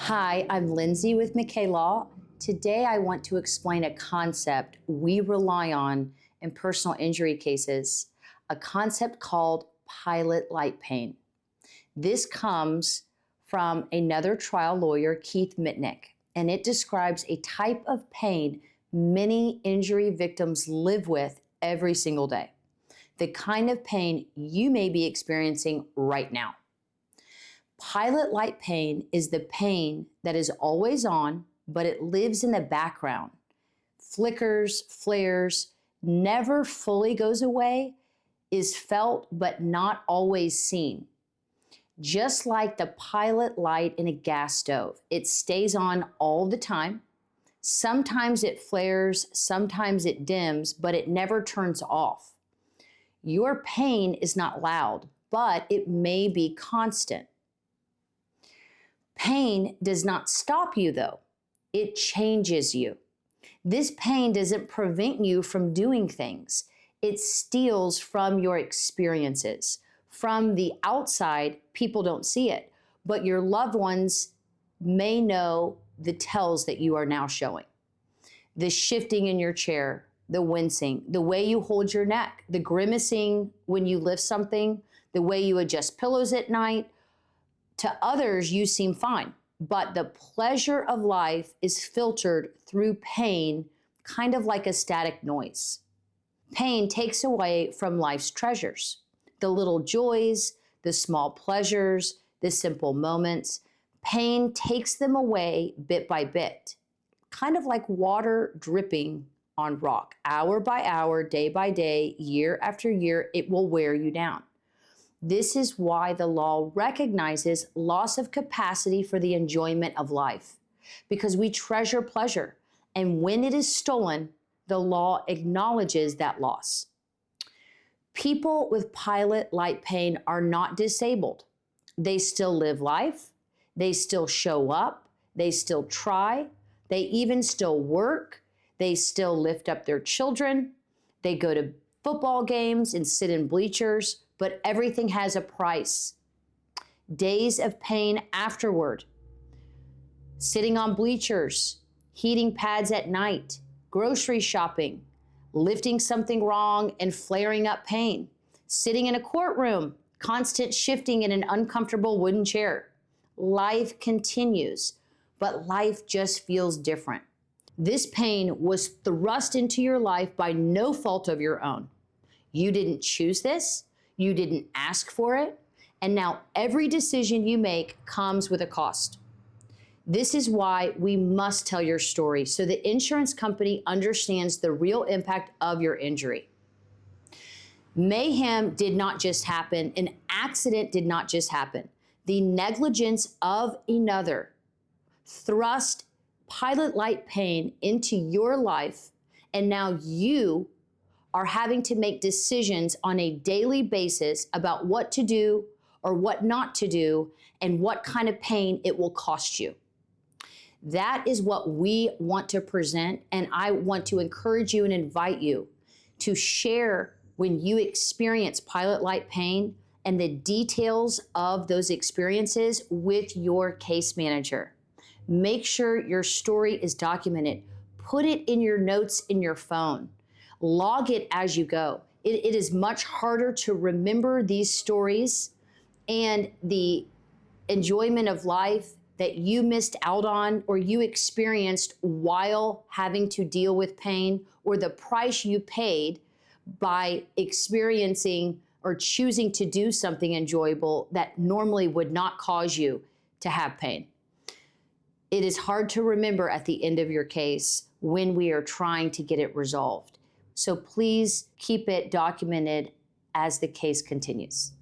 Hi, I'm Lindsey with McKay Law. Today I want to explain a concept we rely on in personal injury cases, a concept called pilot light pain. This comes from another trial lawyer, Keith Mitnick, and it describes a type of pain many injury victims live with every single day, the kind of pain you may be experiencing right now. Pilot light pain is the pain that is always on, but it lives in the background, flickers, flares, never fully goes away, is felt but not always seen. Just like the pilot light in a gas stove, it stays on all the time. Sometimes it flares, sometimes it dims, but it never turns off. Your pain is not loud, but it may be constant. Pain does not stop you, though. It changes you. This pain doesn't prevent you from doing things. It steals from your experiences. From the outside, people don't see it, but your loved ones may know the tells that you are now showing. The shifting in your chair, the wincing, the way you hold your neck, the grimacing when you lift something, the way you adjust pillows at night. To others, you seem fine, but the pleasure of life is filtered through pain, kind of like a static noise. Pain takes away from life's treasures, the little joys, the small pleasures, the simple moments. Pain takes them away bit by bit, kind of like water dripping on rock. Hour by hour, day by day, year after year, it will wear you down. This is why the law recognizes loss of capacity for the enjoyment of life, because we treasure pleasure, and when it is stolen, the law acknowledges that loss. People with pilot light pain are not disabled. They still live life, they still show up, they still try, they even still work, they still lift up their children, they go to football games and sit in bleachers, but everything has a price. Days of pain afterward, sitting on bleachers, heating pads at night, grocery shopping, lifting something wrong and flaring up pain, sitting in a courtroom, constant shifting in an uncomfortable wooden chair. Life continues, but life just feels different. This pain was thrust into your life by no fault of your own. You didn't choose this. You didn't ask for it, and now every decision you make comes with a cost. This is why we must tell your story so the insurance company understands the real impact of your injury. Mayhem did not just happen. An accident did not just happen. The negligence of another thrust pilot light pain into your life, and now you are having to make decisions on a daily basis about what to do or what not to do and what kind of pain it will cost you. That is what we want to present, and I want to encourage you and invite you to share when you experience pilot light pain and the details of those experiences with your case manager. Make sure your story is documented. Put it in your notes in your phone. Log it as you go. It is much harder to remember these stories and the enjoyment of life that you missed out on or you experienced while having to deal with pain, or the price you paid by experiencing or choosing to do something enjoyable that normally would not cause you to have pain. It is hard to remember at the end of your case when we are trying to get it resolved. So please keep it documented as the case continues.